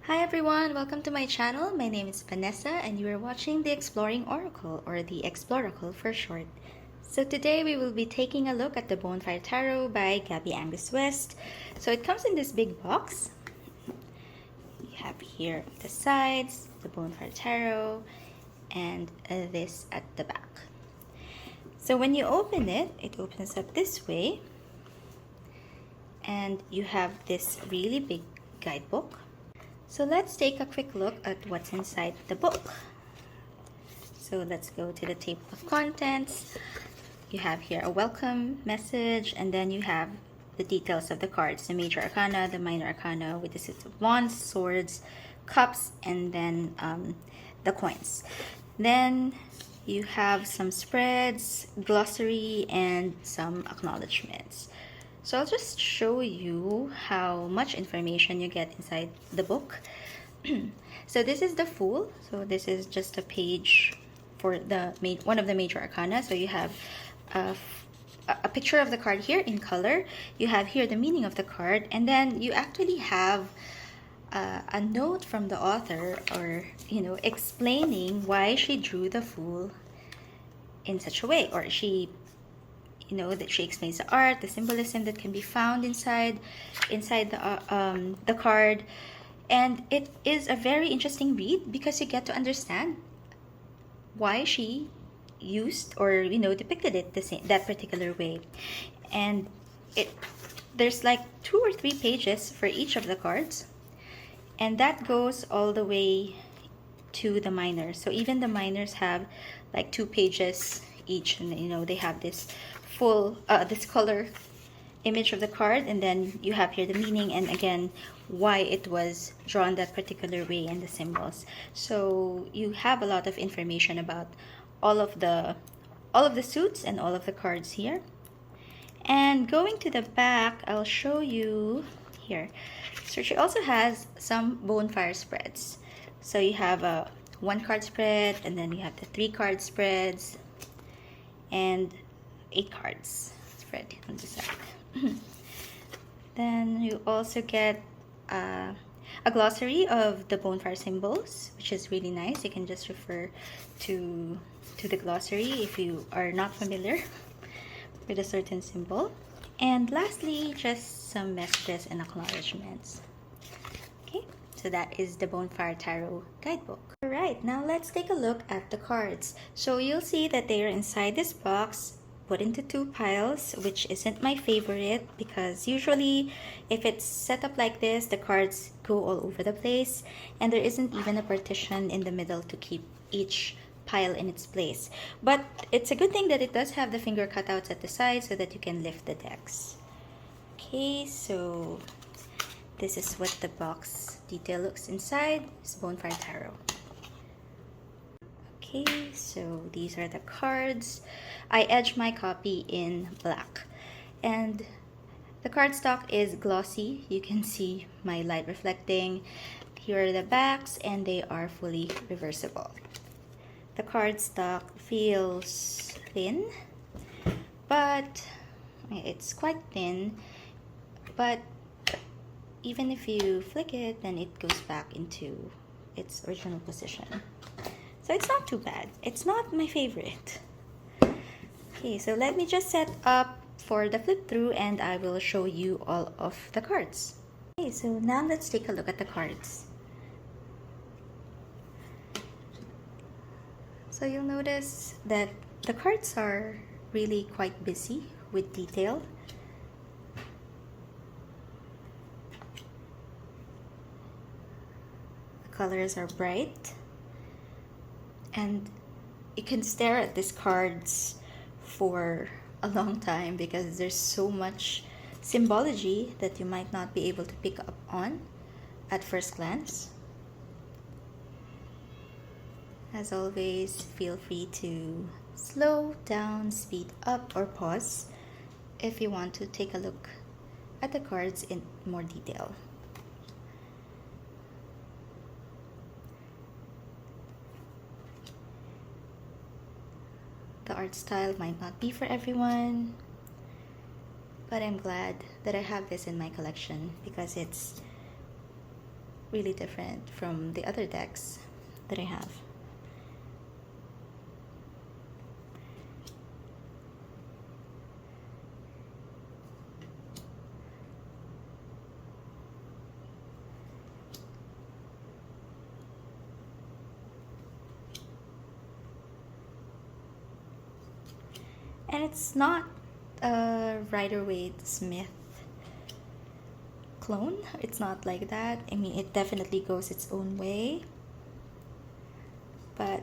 Hi everyone, welcome to my channel. My name is Vanessa and you are watching the Exploring Oracle, or the Exploracle for short. So today we will be taking a look at the Bonefire Tarot by Gabby Angus West. So it comes in this big box. You have here the sides, the Bonefire Tarot, and this at the back. So when you open it, it opens up this way. And you have this really big guidebook. So let's take a quick look at what's inside the book. So let's go to the table of contents. You have here a welcome message, and then you have the details of the cards, the major arcana, the minor arcana, with the Six of Wands, swords, cups, and then the coins. Then you have some spreads, glossary, and some acknowledgements. So I'll just show you how much information you get inside the book. So this is the full. So this is just a page for the one of the major arcana. So you have a picture of the card here in color. You have here the meaning of the card, and then you actually have a note from the author, or explaining why she drew the fool in such a way, or that she explains the art, the symbolism that can be found inside the card. And it is a very interesting read because you get to understand why she used or depicted it that particular way. And there's like 2 or 3 pages for each of the cards, and that goes all the way to the minors. So even the minors have like 2 pages each, and they have this full this color image of the card, and then you have here the meaning, and again why it was drawn that particular way, and the symbols. So you have a lot of information about all of the suits and all of the cards here. And going to the back, I'll show you here. So she also has some Bonefire spreads. So you have a 1 card spread, and then you have the 3 card spreads, and 8 cards spread on the side. Then you also get a glossary of the Bonefire symbols, which is really nice. You can just refer to the glossary if you are not familiar with a certain symbol. And lastly, just some messages and acknowledgements. Okay, so that is the Bonefire Tarot Guidebook. Alright, now let's take a look at the cards. So you'll see that they are inside this box, put into 2 piles, which isn't my favorite because usually if it's set up like this, the cards go all over the place, and there isn't even a partition in the middle to keep each pile in its place. But it's a good thing that it does have the finger cutouts at the side so that you can lift the decks. Okay, so this is what the box detail looks inside. It's Bonefire Tarot. Okay, so these are the cards. I edged my copy in black, and the cardstock is glossy. You can see my light reflecting. Here are the backs, and they are fully reversible. The cardstock feels thin, but it's quite thin, but even if you flick it, then it goes back into its original position. So it's not too bad. It's not my favorite. Okay, so let me just set up for the flip through, and I will show you all of the cards. Okay, so now let's take a look at the cards. So you'll notice that the cards are really quite busy with detail. The colors are bright, and you can stare at these cards for a long time because there's so much symbology that you might not be able to pick up on at first glance. As always, feel free to slow down, speed up, or pause if you want to take a look at the cards in more detail. The art style might not be for everyone, but I'm glad that I have this in my collection because it's really different from the other decks that I have. And it's not a Rider-Waite-Smith clone. It's not like that. I mean, it definitely goes its own way, but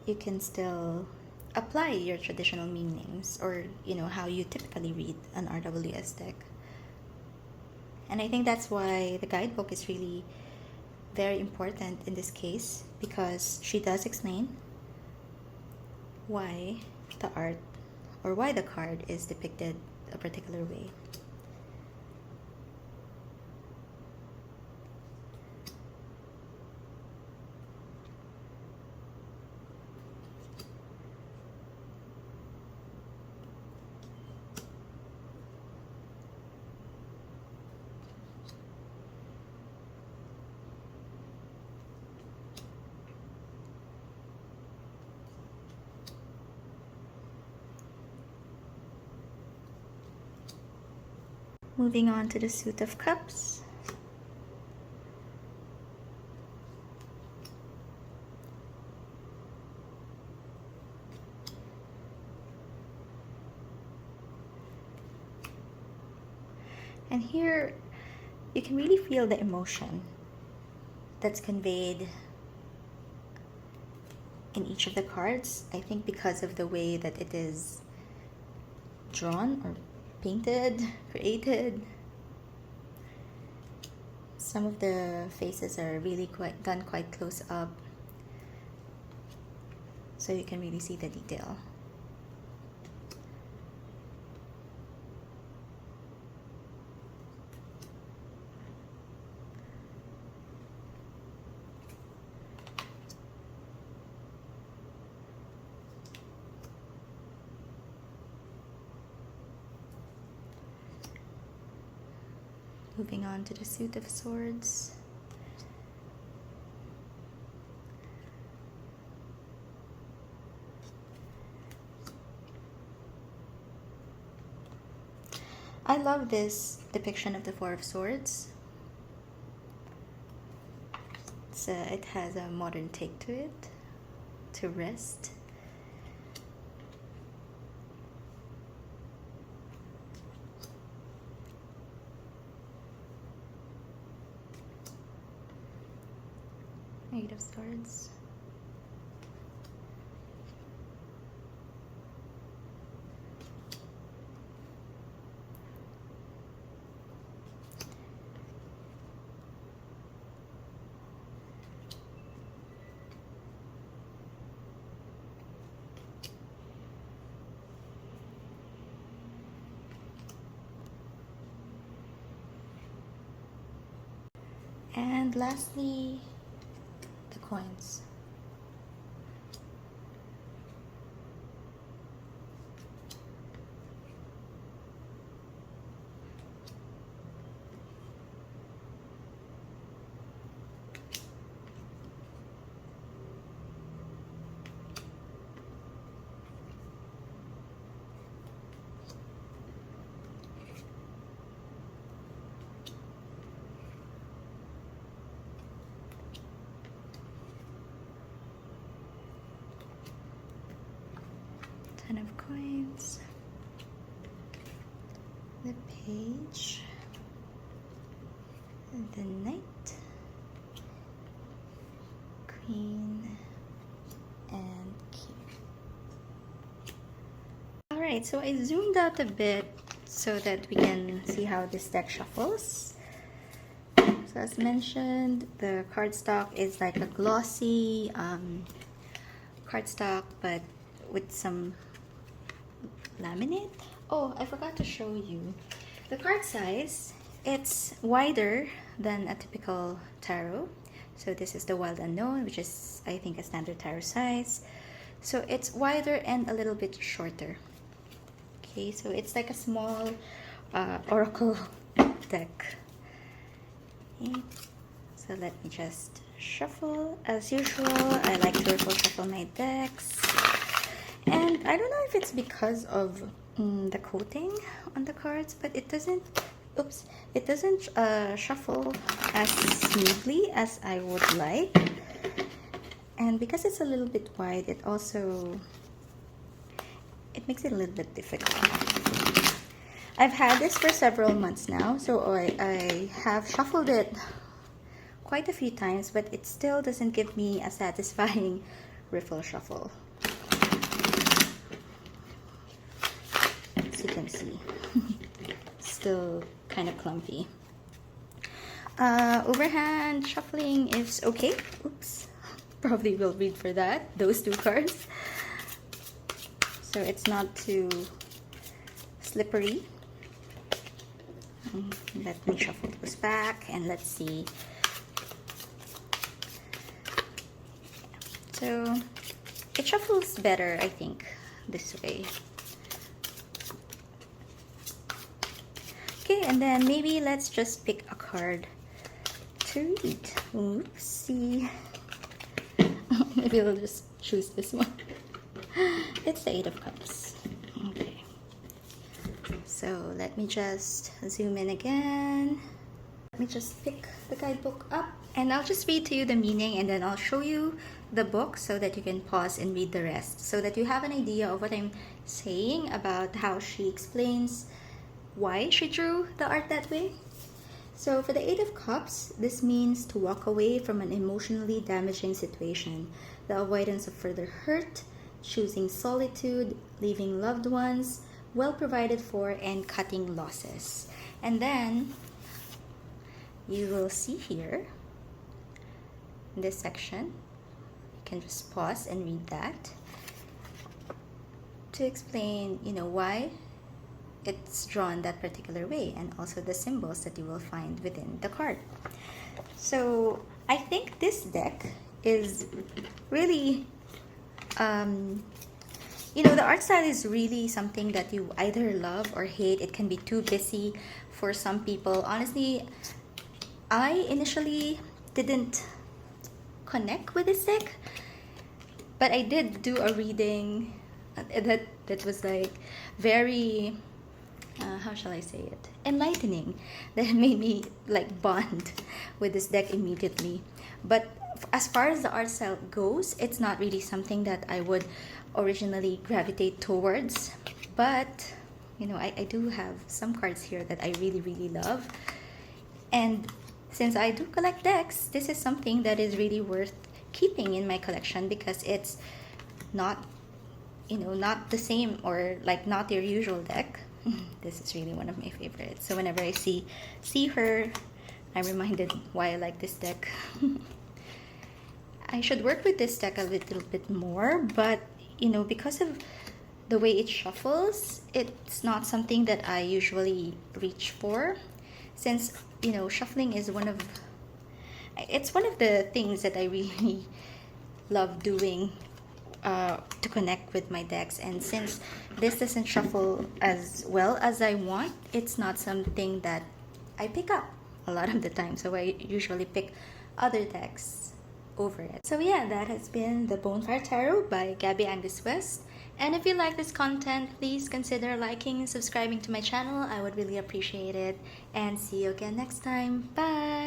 you can still apply your traditional meanings, or how you typically read an RWS deck. And I think that's why the guidebook is really very important in this case, because she does explain why the art or why the card is depicted a particular way. Moving on to the Suit of Cups. And here you can really feel the emotion that's conveyed in each of the cards. I think because of the way that it is drawn or painted, created. Some of the faces are really done quite close up, so you can really see the detail. Moving on to the Suit of Swords. I love this depiction of the Four of Swords. It has a modern take to it, to rest. Eight of Swords. And lastly, the coins. Ten of Coins, the Page, the Knight, Queen, and King. Alright, so I zoomed out a bit so that we can see how this deck shuffles. So as mentioned, the cardstock is like a glossy cardstock, but with some laminate. Oh, I forgot to show you the card size. It's wider than a typical tarot. So this is the Wild Unknown, which is, I think, a standard tarot size. So it's wider and a little bit shorter. Okay, so it's like a small Oracle deck. Okay. So let me just shuffle as usual. I like to shuffle my decks, and I don't know if it's because of the coating on the cards, but it doesn't shuffle as smoothly as I would like. And because it's a little bit wide, it makes it a little bit difficult. I've had this for several months now, so I have shuffled it quite a few times, but it still doesn't give me a satisfying riffle shuffle. As you can see, still kind of clumpy. Overhand shuffling is okay. Oops, probably will read for that, those two cards. So it's not too slippery. Let me shuffle those back and let's see. So it shuffles better, I think, this way. Okay, and then maybe let's just pick a card to read. Oopsie. Maybe we'll just choose this one. It's the Eight of Cups. Okay. So let me just zoom in again. Let me just pick the guidebook up and I'll just read to you the meaning, and then I'll show you the book so that you can pause and read the rest, so that you have an idea of what I'm saying about how she explains why she drew the art that way. So for the Eight of Cups, this means to walk away from an emotionally damaging situation, the avoidance of further hurt, choosing solitude, leaving loved ones well provided for, and cutting losses. And then you will see here in this section, you can just pause and read that to explain, why it's drawn that particular way, and also the symbols that you will find within the card. So I think this deck is really the art style is really something that you either love or hate. It can be too busy for some people. Honestly, I initially didn't connect with this deck, but I did do a reading that was like very how shall I say it, enlightening, that made me like bond with this deck immediately. But as far as the art style goes, it's not really something that I would originally gravitate towards, but I do have some cards here that I really love, and since I do collect decks, this is something that is really worth keeping in my collection, because it's not not the same, or like not your usual deck. This is really one of my favorites. So whenever I see her, I'm reminded why I like this deck. I should work with this deck a little bit more, but because of the way it shuffles, it's not something that I usually reach for, since shuffling is one of the things that I really love doing to connect with my decks. And since this doesn't shuffle as well as I want, it's not something that I pick up a lot of the time, so I usually pick other decks over it. So yeah, that has been the Bonefire Tarot by Gabby Angus West. And if you like this content, please consider liking and subscribing to my channel. I would really appreciate it. And see you again next time. Bye!